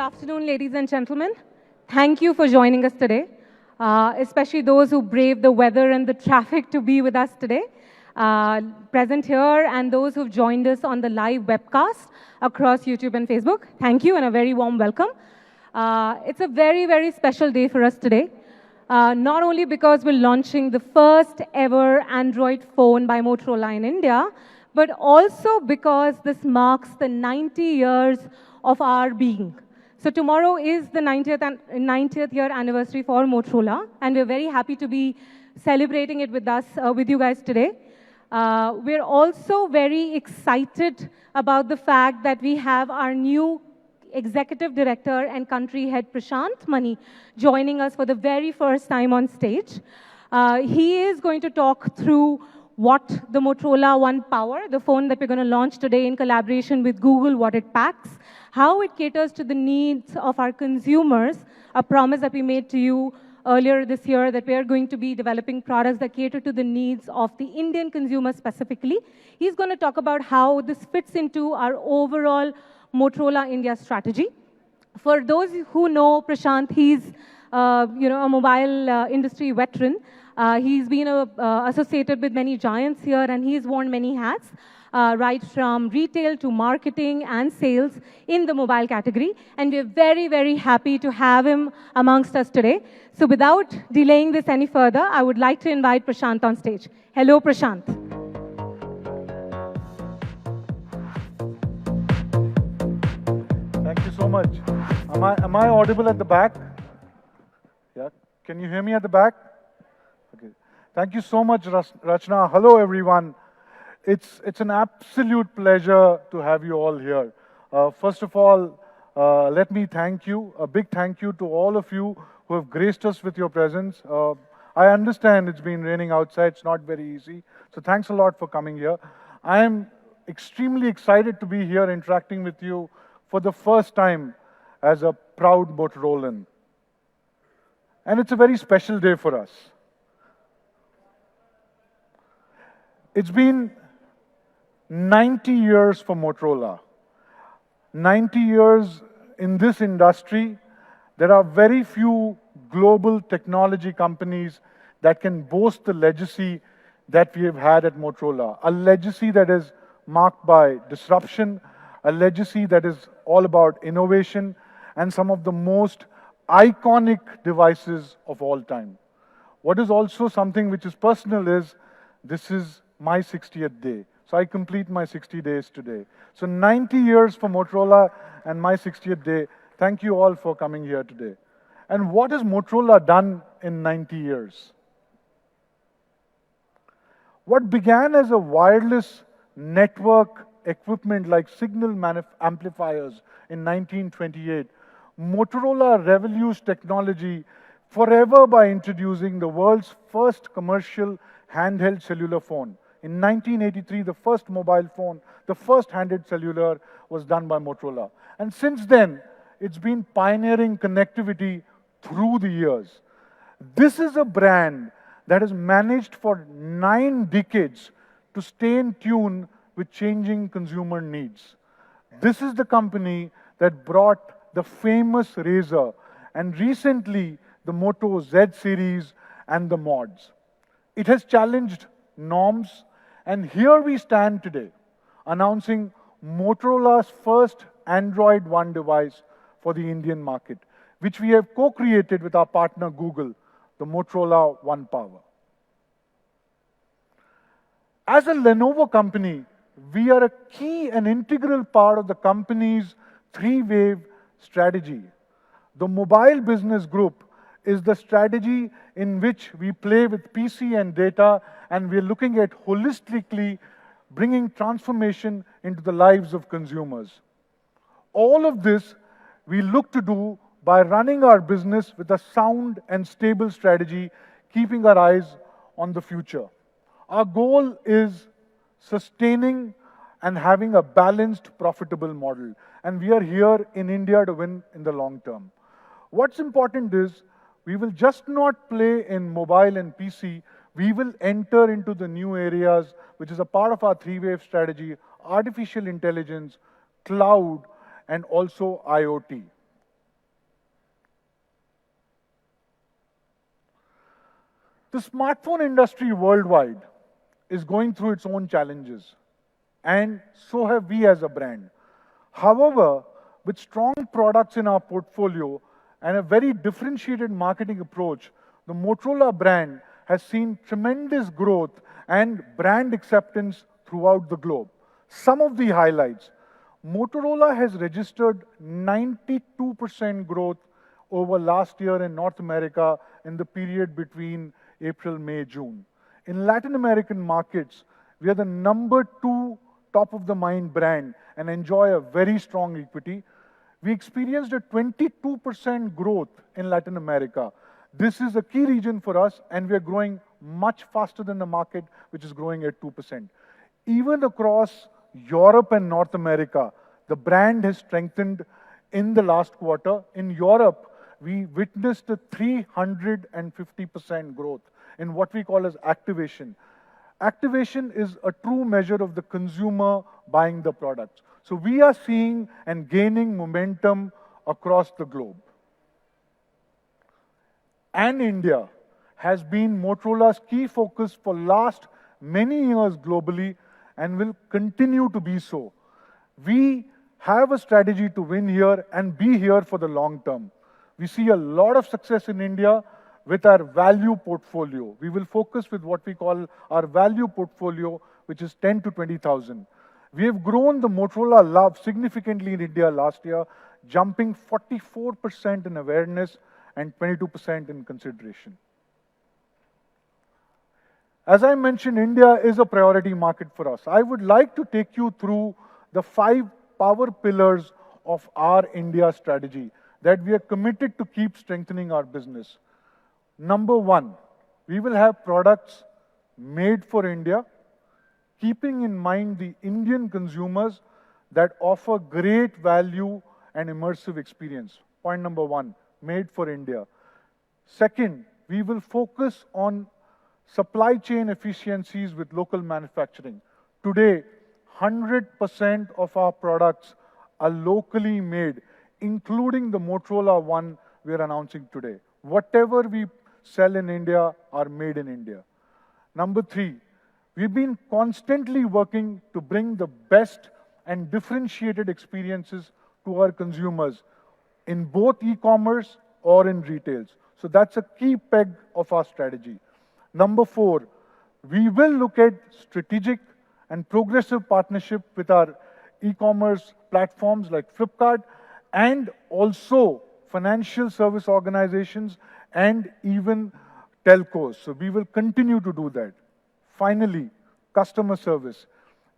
afternoon, ladies and gentlemen. Thank you for joining us today, especially those who braved the weather and the traffic to be with us today. Present here and those who've joined us on the live webcast across YouTube and Facebook. Thank you and a very warm welcome. It's a very, very special day for us today. Not only because we're launching the first ever Android phone by Motorola in India, but also because this marks the 90 years of our being. So tomorrow is the 90th year anniversary for Motorola, and we're very happy to be celebrating it with us, with you guys today. We're also very excited about the fact that we have our new Executive Director and Country Head Prashant Mani joining us for the very first time on stage. He is going to talk through what the Motorola One Power, the phone that we're going to launch today in collaboration with Google, what it packs, how it caters to the needs of our consumers, a promise that we made to you earlier this year that we are going to be developing products that cater to the needs of the Indian consumer specifically. He's going to talk about how this fits into our overall Motorola India strategy. For those who know Prashant, he's a mobile industry veteran. He's been associated with many giants here, and he's worn many hats, right from retail to marketing and sales in the mobile category. And we're very, very happy to have him amongst us today. So without delaying this any further, I would like to invite Prashant on stage. Hello, Prashant. Thank you so much. Am I audible at the back? Yeah. Can you hear me at the back? Okay. Thank you so much, Rachna. Hello, everyone. It's an absolute pleasure to have you all here. First of all, let me thank you. A big thank you to all of you who have graced us with your presence. I understand it's been raining outside. It's not very easy. So thanks a lot for coming here. I am extremely excited to be here interacting with you for the first time as a proud Motorolan. And it's a very special day for us. It's been 90 years for Motorola. 90 years in this industry. There are very few global technology companies that can boast the legacy that we have had at Motorola. A legacy that is marked by disruption, a legacy that is all about innovation, and some of the most iconic devices of all time. What is also something which is personal is, this is my 60th day. So I complete my 60 days today. So 90 years for Motorola and my 60th day. Thank you all for coming here today. And what has Motorola done in 90 years? What began as a wireless network equipment like signal amplifiers in 1928, Motorola revolutionized technology forever by introducing the world's first commercial handheld cellular phone. In 1983, the first mobile phone, the first handheld cellular was done by Motorola. And since then, it's been pioneering connectivity through the years. This is a brand that has managed for 9 decades to stay in tune with changing consumer needs. This is the company that brought the famous Razr and recently the Moto Z series and the mods. It has challenged norms, and here we stand today announcing Motorola's first Android One device for the Indian market, which we have co-created with our partner Google, the Motorola One Power. As a Lenovo company, we are a key and integral part of the company's 3-wave strategy. The mobile business group is the strategy in which we play with PC and data, and we're looking at holistically bringing transformation into the lives of consumers. All of this we look to do by running our business with a sound and stable strategy, keeping our eyes on the future. Our goal is sustaining and having a balanced, profitable model. And we are here in India to win in the long term. What's important is we will just not play in mobile and PC. We will enter into the new areas, which is a part of our 3-wave strategy, artificial intelligence, cloud, and also IoT. The smartphone industry worldwide is going through its own challenges, and so have we as a brand. However, with strong products in our portfolio and a very differentiated marketing approach, the Motorola brand has seen tremendous growth and brand acceptance throughout the globe. Some of the highlights: Motorola has registered 92% growth over last year in North America in the period between April, May, June. In Latin American markets, we are the #2 top of the mind brand and enjoy a very strong equity. We experienced a 22% growth in Latin America. This is a key region for us, and we are growing much faster than the market, which is growing at 2%. Even across Europe and North America, the brand has strengthened in the last quarter. In Europe, we witnessed a 350% growth in what we call as activation. Activation is a true measure of the consumer buying the products. So we are seeing and gaining momentum across the globe. And India has been Motorola's key focus for last many years globally and will continue to be so. We have a strategy to win here and be here for the long term. We see a lot of success in India with our value portfolio. We will focus with what we call our value portfolio, which is 10 to 20,000. We have grown the Motorola love significantly in India last year, jumping 44% in awareness and 22% in consideration. As I mentioned, India is a priority market for us. I would like to take you through the 5 power pillars of our India strategy that we are committed to keep strengthening our business. Number 1, we will have products made for India, keeping in mind the Indian consumers that offer great value and immersive experience. Point number 1, made for India. Second, we will focus on supply chain efficiencies with local manufacturing. Today, 100% of our products are locally made, including the Motorola one we are announcing today. Whatever we sell in India are made in India. Number 3, we've been constantly working to bring the best and differentiated experiences to our consumers in both e-commerce or in retails. So that's a key peg of our strategy. Number 4, we will look at strategic and progressive partnership with our e-commerce platforms like Flipkart and also financial service organizations and even telcos. So we will continue to do that. Finally, customer service.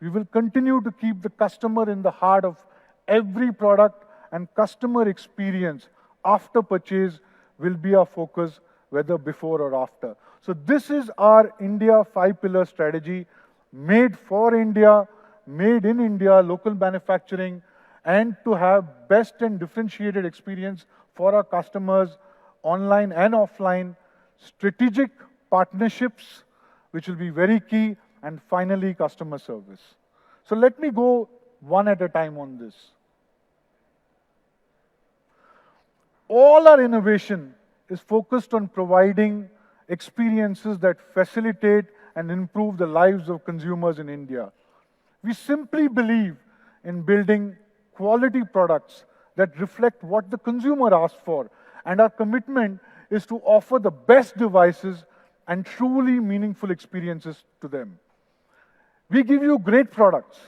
We will continue to keep the customer in the heart of every product, and customer experience after purchase will be our focus, whether before or after. So this is our India 5-pillar strategy, made for India, made in India, local manufacturing, and to have best and differentiated experience for our customers online and offline, strategic partnerships, which will be very key, and finally, customer service. So let me go one at a time on this. All our innovation is focused on providing experiences that facilitate and improve the lives of consumers in India. We simply believe in building quality products that reflect what the consumer asks for, and our commitment is to offer the best devices and truly meaningful experiences to them. We give you great products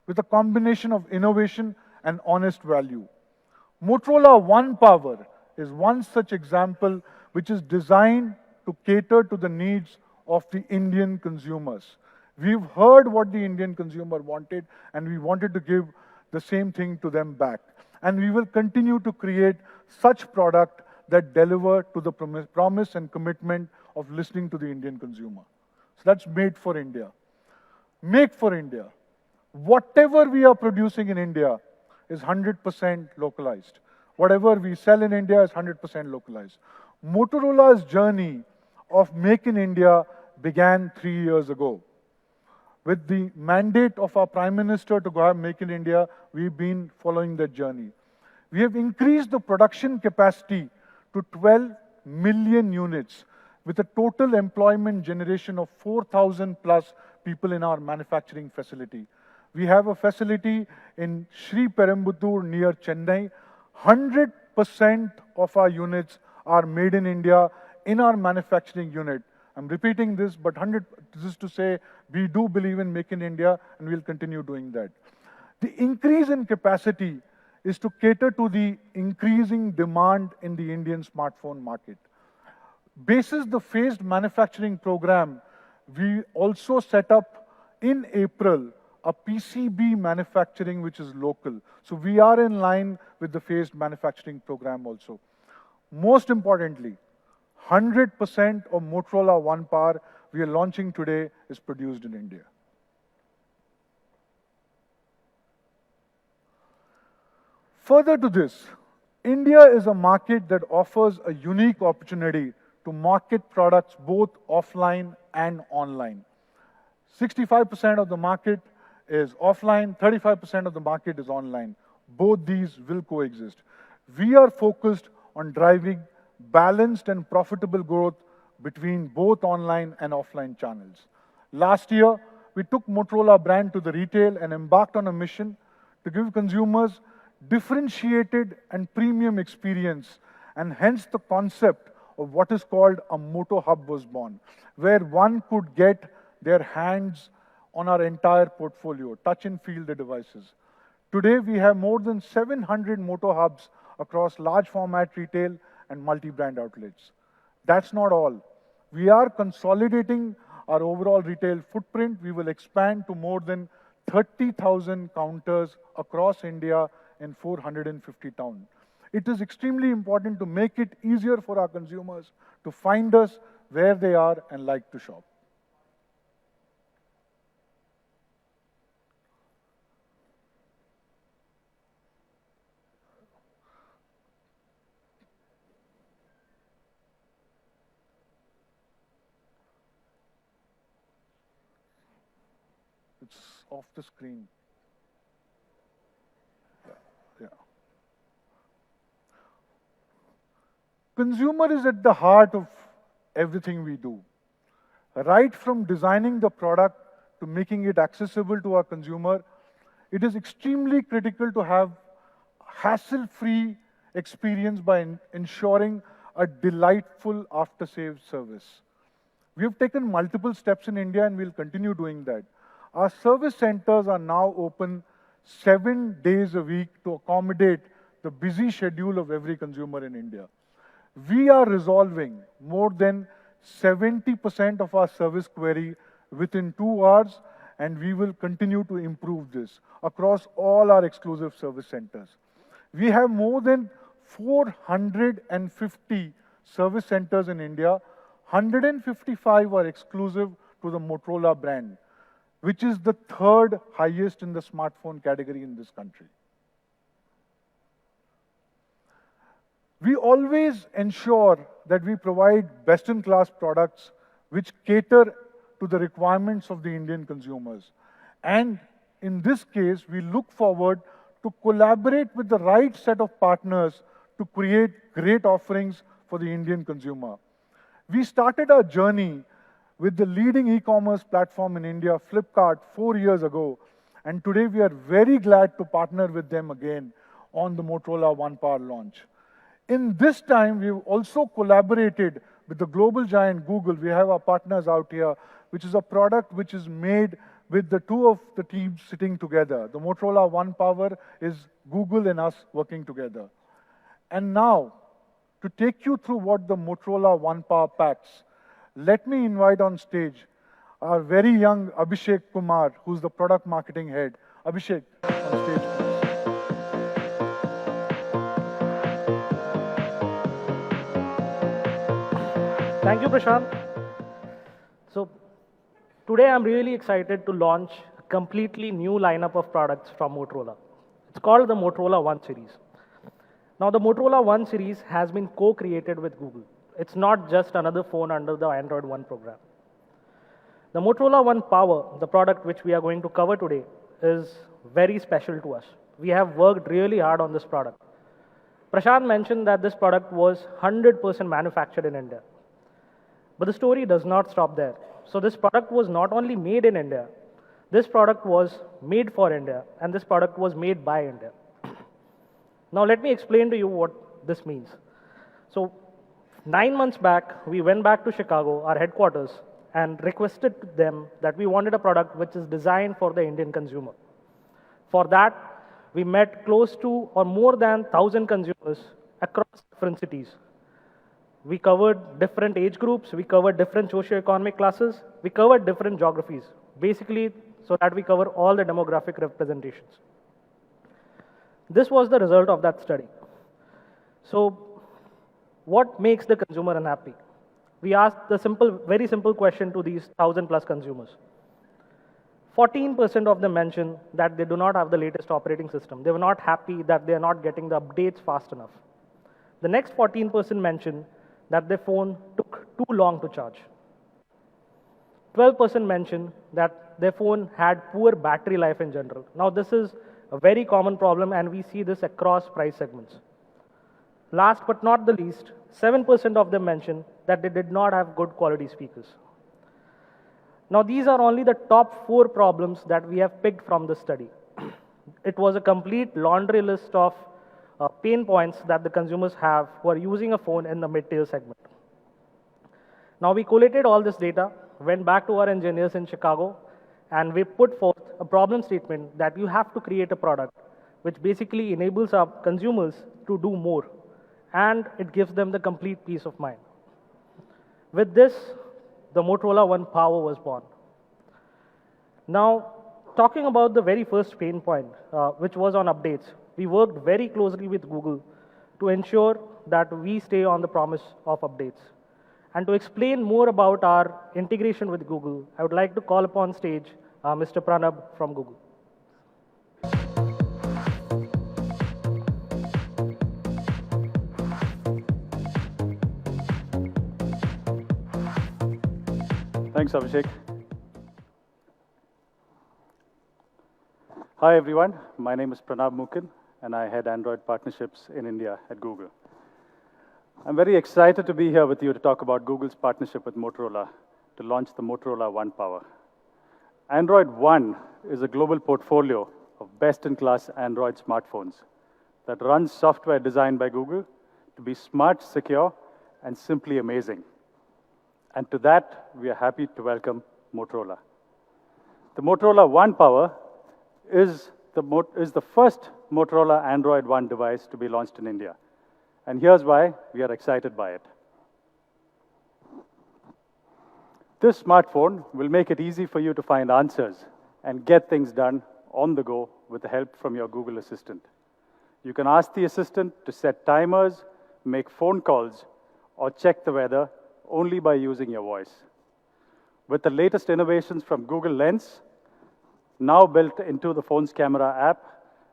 with a combination of innovation and honest value. Motorola One Power is one such example which is designed to cater to the needs of the Indian consumers. We've heard what the Indian consumer wanted, and we wanted to give the same thing to them back. And we will continue to create such product that deliver to the promise and commitment of listening to the Indian consumer. So that's made for India. Make for India. Whatever we are producing in India is 100% localized. Whatever we sell in India is 100% localized. Motorola's journey of Make in India began 3 years ago. With the mandate of our Prime Minister to go have Make in India, we've been following that journey. We have increased the production capacity to 12 million units. with a total employment generation of 4,000 plus people in our manufacturing facility. We have a facility in Sri Perambuttur near Chennai. 100% of our units are made in India in our manufacturing unit. I'm repeating this, but 100, this is to say we do believe in Make in India and we'll continue doing that. The increase in capacity is to cater to the increasing demand in the Indian smartphone market. Basis the phased manufacturing program, we also set up in April a PCB manufacturing which is local. So we are in line with the phased manufacturing program also. Most importantly, 100% of Motorola One Power we are launching today is produced in India. Further to this, India is a market that offers a unique opportunity to market products both offline and online. 65% of the market is offline, 35% of the market is online. Both these will coexist. We are focused on driving balanced and profitable growth between both online and offline channels. Last year, we took Motorola brand to the retail and embarked on a mission to give consumers differentiated and premium experience, and hence the concept of what is called a Moto Hub was born, where one could get their hands on our entire portfolio, touch and feel the devices. Today, we have more than 700 Moto Hubs across large format retail and multi-brand outlets. That's not all. We are consolidating our overall retail footprint. We will expand to more than 30,000 counters across India in 450 towns. It is extremely important to make it easier for our consumers to find us where they are and like to shop. It's off the screen. Yeah. Consumer is at the heart of everything we do. Right from designing the product to making it accessible to our consumer, it is extremely critical to have hassle-free experience by ensuring a delightful after-sales service. We have taken multiple steps in India and we'll continue doing that. Our service centers are now open 7 days a week to accommodate the busy schedule of every consumer in India. We are resolving more than 70% of our service query within 2 hours, and we will continue to improve this across all our exclusive service centers. We have more than 450 service centers in India. 155 are exclusive to the Motorola brand, which is the 3rd highest in the smartphone category in this country. We always ensure that we provide best-in-class products which cater to the requirements of the Indian consumers. And in this case, we look forward to collaborate with the right set of partners to create great offerings for the Indian consumer. We started our journey with the leading e-commerce platform in India, Flipkart, 4 years ago. And today we are very glad to partner with them again on the Motorola One Power launch. In this time, we've also collaborated with the global giant Google. We have our partners out here, which is a product which is made with the 2 of the teams sitting together. The Motorola One Power is Google and us working together. And now, to take you through what the Motorola One Power packs, let me invite on stage our very young Abhishek Kumar, who's the product marketing head. Abhishek, on stage. Thank you, Prashant. So today I'm really excited to launch a completely new lineup of products from Motorola. It's called the Motorola One series. Now the Motorola One series has been co-created with Google. It's not just another phone under the Android One program. The Motorola One Power, the product which we are going to cover today, is very special to us. We have worked really hard on this product. Prashant mentioned that this product was 100% manufactured in India. But the story does not stop there. So this product was not only made in India, this product was made for India, and this product was made by India. Now let me explain to you what this means. So 9 months back, we went back to Chicago, our headquarters, and requested to them that we wanted a product which is designed for the Indian consumer. For that, we met close to or more than 1,000 consumers across different cities. We covered different age groups, we covered different socioeconomic classes, we covered different geographies, basically so that we cover all the demographic representations. This was the result of that study. So what makes the consumer unhappy? We asked the very simple question to these 1,000 plus consumers. 14% of them mentioned that they do not have the latest operating system. They were not happy that they are not getting the updates fast enough. The next 14% mentioned that their phone took too long to charge. 12% mentioned that their phone had poor battery life in general. Now, this is a very common problem, and we see this across price segments. Last but not the least, 7% of them mentioned that they did not have good quality speakers. Now, these are only the top 4 problems that we have picked from the study. It was a complete laundry list of pain points that the consumers have who are using a phone in the mid-tier segment. Now, we collated all this data, went back to our engineers in Chicago, and we put forth a problem statement that you have to create a product which basically enables our consumers to do more, and it gives them the complete peace of mind. With this, the Motorola One Power was born. Now, talking about the very first pain point, which was on updates, we worked very closely with Google to ensure that we stay on the promise of updates. And to explain more about our integration with Google, I would like to call upon stage Mr. Pranab from Google. Thanks, Abhishek. Hi, everyone. My name is Pranab Mukin, and I head Android partnerships in India at Google. I'm very excited to be here with you to talk about Google's partnership with Motorola to launch the Motorola One Power. Android One is a global portfolio of best-in-class Android smartphones that runs software designed by Google to be smart, secure, and simply amazing. And to that, we are happy to welcome Motorola. The Motorola One Power is the first Motorola Android One device to be launched in India. And here's why we are excited by it. This smartphone will make it easy for you to find answers and get things done on the go with the help from your Google Assistant. You can ask the Assistant to set timers, make phone calls, or check the weather only by using your voice. With the latest innovations from Google Lens, now built into the phone's camera app,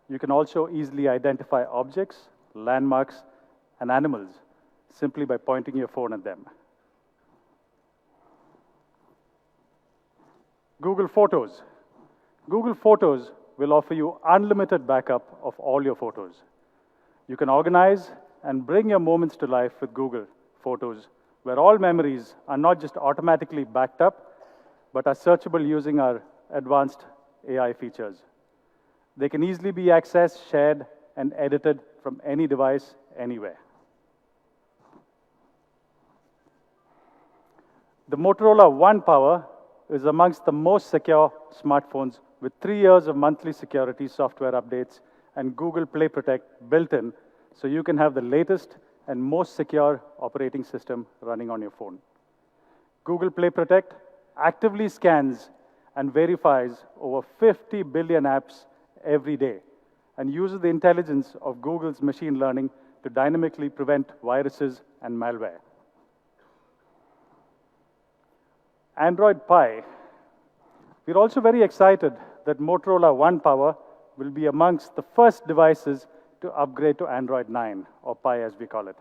you can also easily identify objects, landmarks, and animals simply by pointing your phone at them. Google Photos. Google Photos will offer you unlimited backup of all your photos. You can organize and bring your moments to life with Google Photos, where all memories are not just automatically backed up, but are searchable using our advanced AI features. They can easily be accessed, shared, and edited from any device, anywhere. The Motorola One Power is amongst the most secure smartphones with 3 years of monthly security software updates and Google Play Protect built in, so you can have the latest and most secure operating system running on your phone. Google Play Protect actively scans and verifies over 50 billion apps every day and uses the intelligence of Google's machine learning to dynamically prevent viruses and malware. Android Pie. We're also very excited that Motorola One Power will be amongst the first devices to upgrade to Android 9, or Pie as we call it.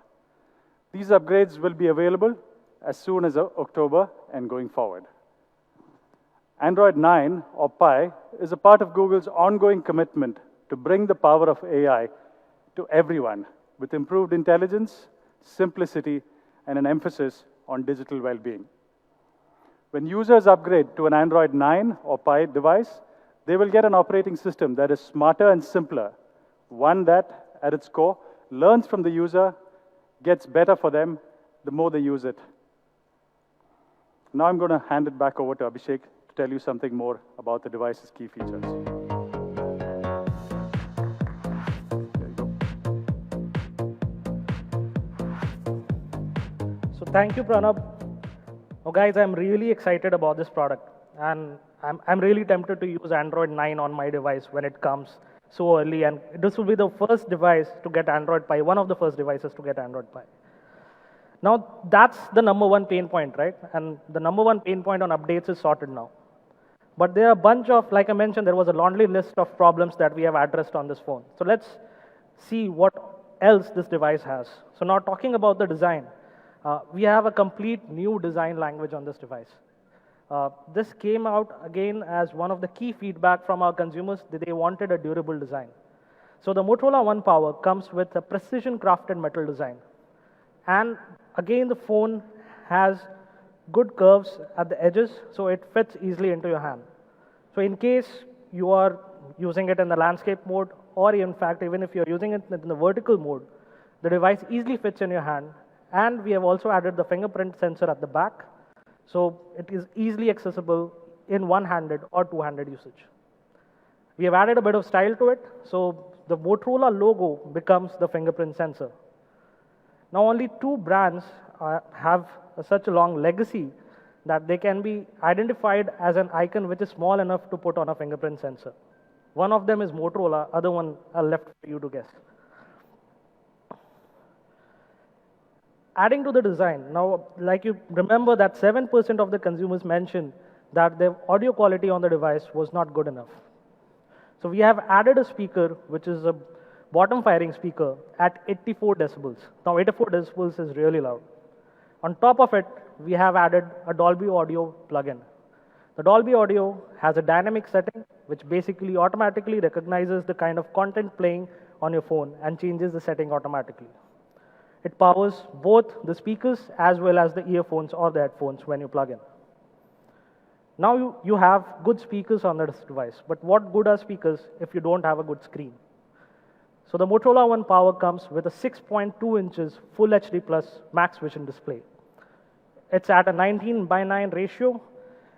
These upgrades will be available as soon as October and going forward. Android 9, or Pie, is a part of Google's ongoing commitment to bring the power of AI to everyone with improved intelligence, simplicity, and an emphasis on digital well-being. When users upgrade to an Android 9 or Pie device, they will get an operating system that is smarter and simpler, one that, at its core, learns from the user, gets better for them the more they use it. Now I'm going to hand it back over to Abhishek to tell you something more about the device's key features. So thank you, Pranab. Oh, guys, I'm really excited about this product. And I'm really tempted to use Android 9 on my device when it comes so early. And this will be the first device to get Android Pie, one of the first devices to get Android Pie. Now, that's the number one pain point, right? And the number one pain point on updates is sorted now. But there are a bunch of, like I mentioned, there was a laundry list of problems that we have addressed on this phone. So let's see what else this device has. So now talking about the design, we have a complete new design language on this device. This came out again as one of the key feedback from our consumers that they wanted a durable design. So the Motorola One Power comes with a precision crafted metal design. And again, the phone has good curves at the edges, so it fits easily into your hand. So in case you are using it in the landscape mode, or in fact, even if you're using it in the vertical mode, the device easily fits in your hand. And we have also added the fingerprint sensor at the back, so it is easily accessible in one-handed or two-handed usage. We have added a bit of style to it, so the Motorola logo becomes the fingerprint sensor. Now, only two brands have such a long legacy that they can be identified as an icon which is small enough to put on a fingerprint sensor. One of them is Motorola, other one are left for you to guess. Adding to the design, now, like you remember that 7% of the consumers mentioned that the audio quality on the device was not good enough. So we have added a speaker, which is a bottom firing speaker at 84 decibels. Now 84 decibels is really loud. On top of it, we have added a Dolby Audio plugin. The Dolby Audio has a dynamic setting, which basically automatically recognizes the kind of content playing on your phone and changes the setting automatically. It powers both the speakers as well as the earphones or the headphones when you plug in. Now you have good speakers on this device, but what good are speakers if you don't have a good screen? So the Motorola One Power comes with a 6.2 inches Full HD Plus Max Vision display. It's at a 19:9 ratio,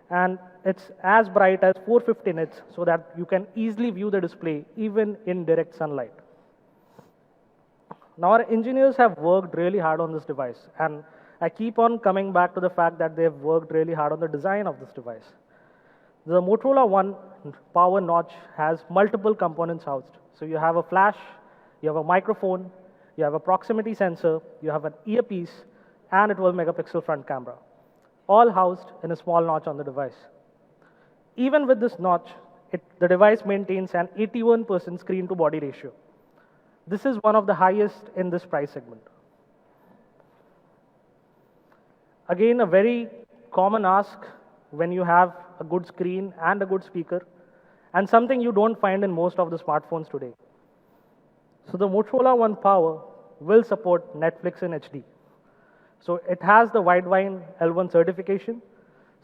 and it's as bright as 450 nits so that you can easily view the display even in direct sunlight. Now, our engineers have worked really hard on this device, and I keep on coming back to the fact that they've worked really hard on the design of this device. The Motorola One Power notch has multiple components housed. So you have a flash, you have a microphone, you have a proximity sensor, you have an earpiece, and a 12 megapixel front camera, all housed in a small notch on the device. Even with this notch, the device maintains an 81% screen to body ratio. This is one of the highest in this price segment. Again, a very common ask when you have a good screen and a good speaker, and something you don't find in most of the smartphones today. So the Motorola One Power will support Netflix in HD. So it has the Widevine L1 certification.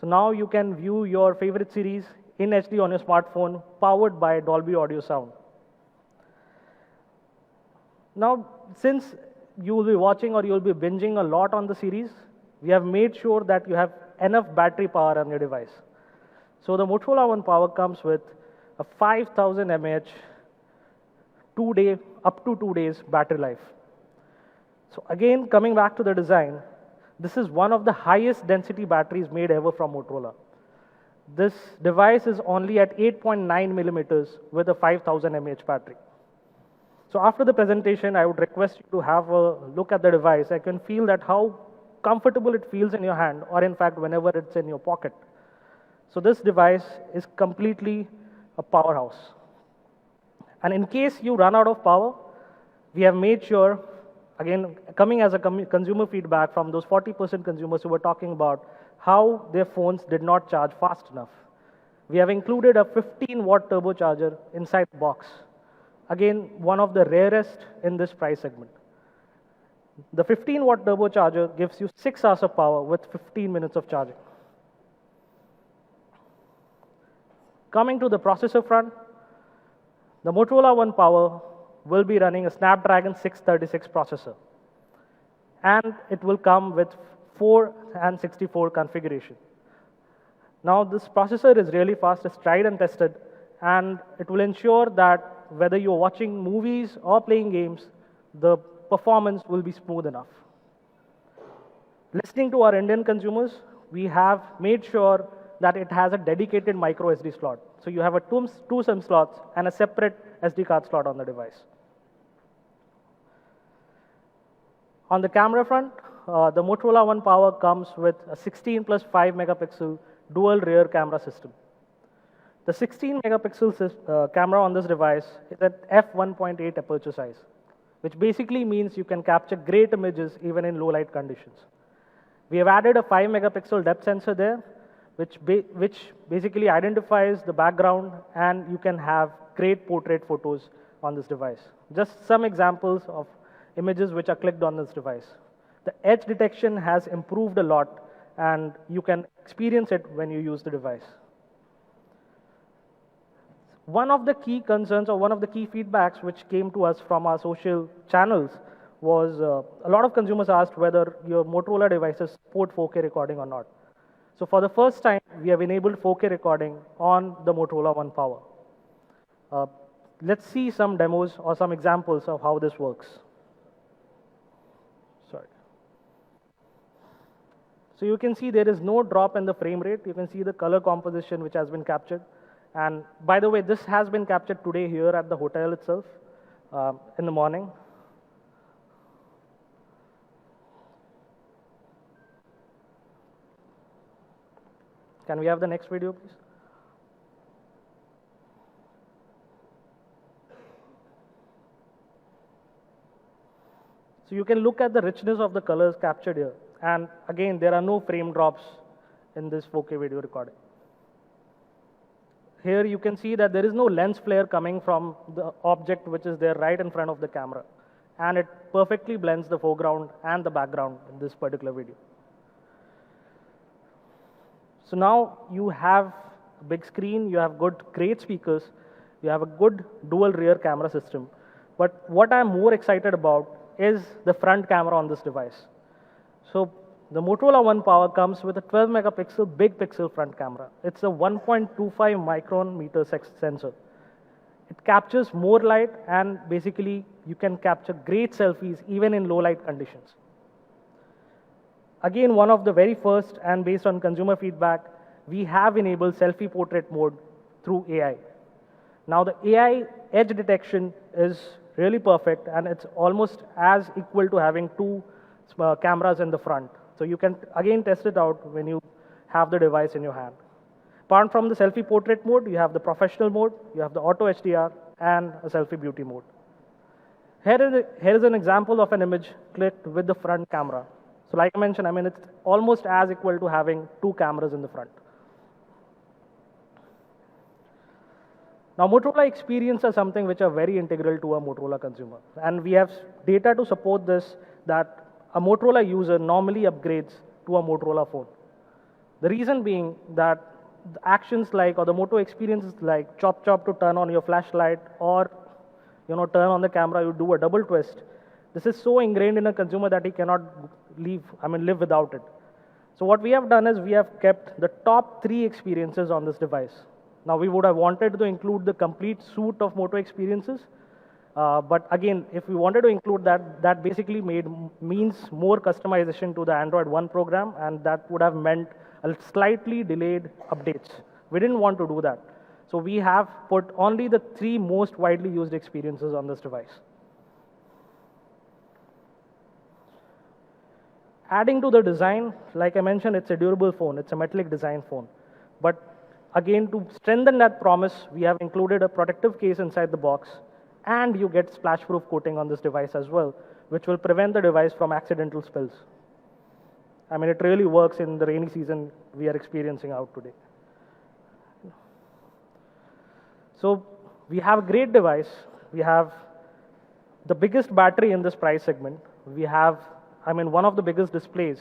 So now you can view your favorite series in HD on your smartphone, powered by Dolby Audio sound. Now, since you will be watching or you will be binging a lot on the series, we have made sure that you have enough battery power on your device. So the Motorola One Power comes with a 5000 mAh, up to 2 days battery life. So again, coming back to the design, this is one of the highest density batteries made ever from Motorola. This device is only at 8.9 millimeters with a 5000 mAh battery. So after the presentation, I would request you to have a look at the device. I can feel that how comfortable it feels in your hand, or in fact, whenever it's in your pocket. So this device is completely a powerhouse. And in case you run out of power, we have made sure, again, coming as a consumer feedback from those 40% consumers who were talking about how their phones did not charge fast enough. We have included a 15-watt turbocharger inside the box. Again, one of the rarest in this price segment. The 15-watt turbocharger gives you 6 hours of power with 15 minutes of charging. Coming to the processor front, the Motorola One Power will be running a Snapdragon 636 processor. And it will come with 4 and 64 configuration. Now, this processor is really fast, it's tried and tested, and it will ensure that whether you're watching movies or playing games, the performance will be smooth enough. Listening to our Indian consumers, we have made sure that it has a dedicated micro SD slot. So you have two SIM slots and a separate SD card slot on the device. On the camera front, the Motorola One Power comes with a 16 plus 5 megapixel dual rear camera system. The 16 megapixel camera on this device is at f1.8 aperture size, which basically means you can capture great images even in low light conditions. We have added a 5 megapixel depth sensor there, which basically identifies the background, and you can have great portrait photos on this device. Just some examples of images which are clicked on this device. The edge detection has improved a lot, and you can experience it when you use the device. One of the key concerns or one of the key feedbacks which came to us from our social channels was a lot of consumers asked whether your Motorola devices support 4K recording or not. So for the first time, we have enabled 4K recording on the Motorola One Power. Let's see some demos or some examples of how this works. Sorry. So you can see there is no drop in the frame rate. You can see the color composition which has been captured. And by the way, this has been captured today here at the hotel itself in the morning. Can we have the next video, please? So you can look at the richness of the colors captured here. And again, there are no frame drops in this 4K video recording. Here you can see that there is no lens flare coming from the object which is there right in front of the camera. And it perfectly blends the foreground and the background in this particular video. So now you have a big screen, you have great speakers, you have a good dual rear camera system. But what I'm more excited about is the front camera on this device. So the Motorola One Power comes with a 12 megapixel big pixel front camera. It's a 1.25 micron meter sensor. It captures more light, and basically you can capture great selfies even in low light conditions. Again, one of the very first, and based on consumer feedback, we have enabled selfie portrait mode through AI. Now the AI edge detection is really perfect, and it's almost as equal to having two cameras in the front. So you can again test it out when you have the device in your hand. Apart from the selfie portrait mode, you have the professional mode, you have the auto HDR, and a selfie beauty mode. Here is an example of an image clicked with the front camera. So like I mentioned, it's almost as equal to having two cameras in the front. Now, Motorola experience are something which are very integral to a Motorola consumer. And we have data to support this, that a Motorola user normally upgrades to a Motorola phone. The reason being that the actions like, or the Moto experiences like chop chop to turn on your flashlight, or turn on the camera, you do a double twist. This is so ingrained in a consumer that he cannot live without it. So what we have done is we have kept the top 3 experiences on this device. Now we would have wanted to include the complete suite of Moto experiences, but again, if we wanted to include that, that basically means more customization to the Android One program, and that would have meant a slightly delayed updates. We didn't want to do that. So we have put only the 3 most widely used experiences on this device. Adding to the design, like I mentioned, it's a durable phone. It's a metallic design phone. But again, to strengthen that promise, we have included a protective case inside the box, and you get splash-proof coating on this device as well, which will prevent the device from accidental spills. It really works in the rainy season we are experiencing out today. So we have a great device. We have the biggest battery in this price segment. We have, one of the biggest displays.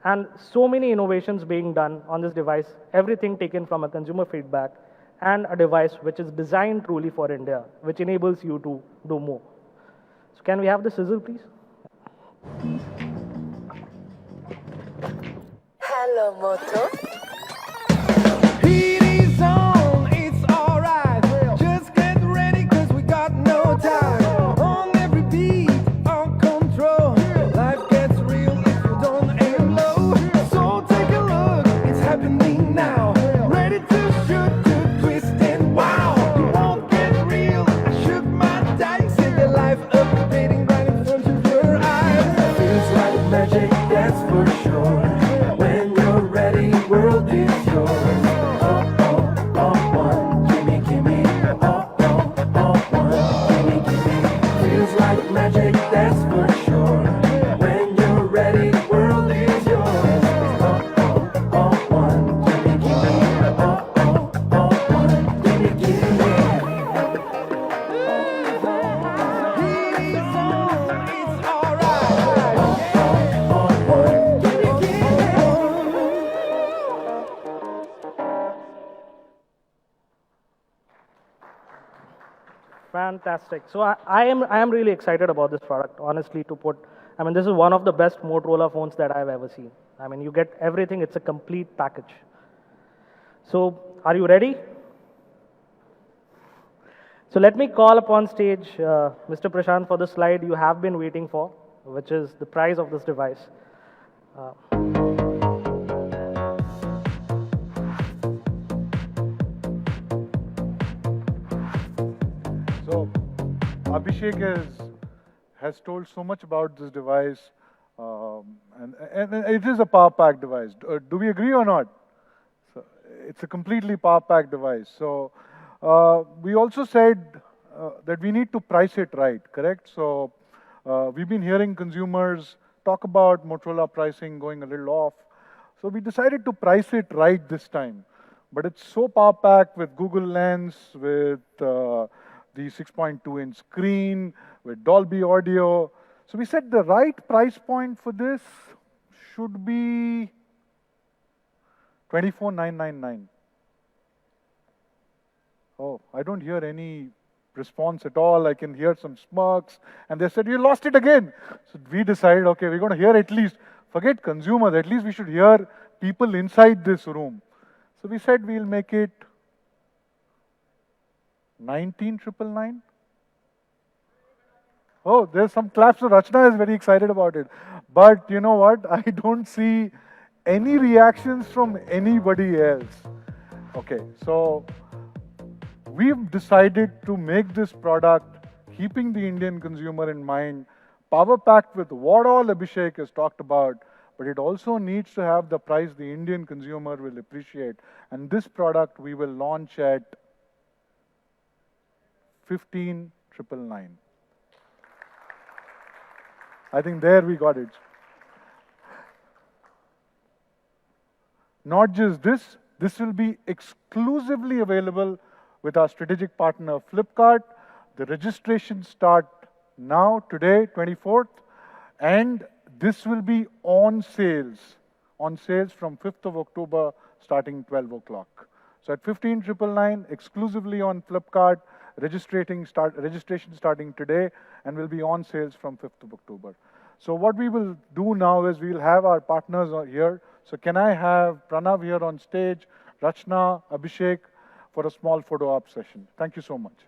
And so many innovations being done on this device, everything taken from a consumer feedback. and a device which is designed truly for India, which enables you to do more. So can we have the sizzle, please? Hello, Moto. Heat is on, it's alright. Just get ready, cause we got no time. On every beat, on control. Life gets real if you don't aim low. So take a look, it's happening now. Ready to shoot, to twist and wow. You won't get real, I shook my dice. See the life updating right in front of your eyes. Feels like magic, that's for sure. When you're ready, world is yours. Magic, that's for sure. When you're ready, world is yours. All one, gimme, gimme. All one, gimme, gimme. Heat is on, it's alright. All one, gimme, gimme. Fantastic. So I am really excited about this product, honestly, to put, I mean, this is one of the best Motorola phones that I've ever seen. I mean, you get everything, it's a complete package. So are you ready? So let me call upon stage Mr. Prashant for the slide you have been waiting for, which is the price of this device. So, Abhishek has told so much about this device, and it is a power pack device. Do we agree or not? So it's a completely power pack device. So we also said that we need to price it right, correct? So we've been hearing consumers talk about Motorola pricing going a little off. So we decided to price it right this time. But it's so power packed with Google Lens, with the 6.2-inch screen, with Dolby audio. So we said the right price point for this should be $24,999. Oh, I don't hear any response at all. I can hear some smirks. And they said, you lost it again. So we decided, okay, we're going to hear at least, forget consumers, at least we should hear people inside this room. So we said we'll make it 19,999. Oh, there's some claps. So Rachna is very excited about it. But you know what? I don't see any reactions from anybody else. Okay, so we've decided to make this product keeping the Indian consumer in mind, power packed with what all Abhishek has talked about, but it also needs to have the price the Indian consumer will appreciate. And this product we will launch at 15,999. I think there we got it. Not just this, this will be exclusively available with our strategic partner Flipkart. The registration start now, today, 24th, and this will be on sales from 5th of October, starting 12 o'clock. So at 15,999, exclusively on Flipkart, registration starting today, and will be on sales from 5th of October. So what we will do now is we'll have our partners here. So can I have Pranav here on stage, Rachna, Abhishek, for a small photo op session? Thank you so much.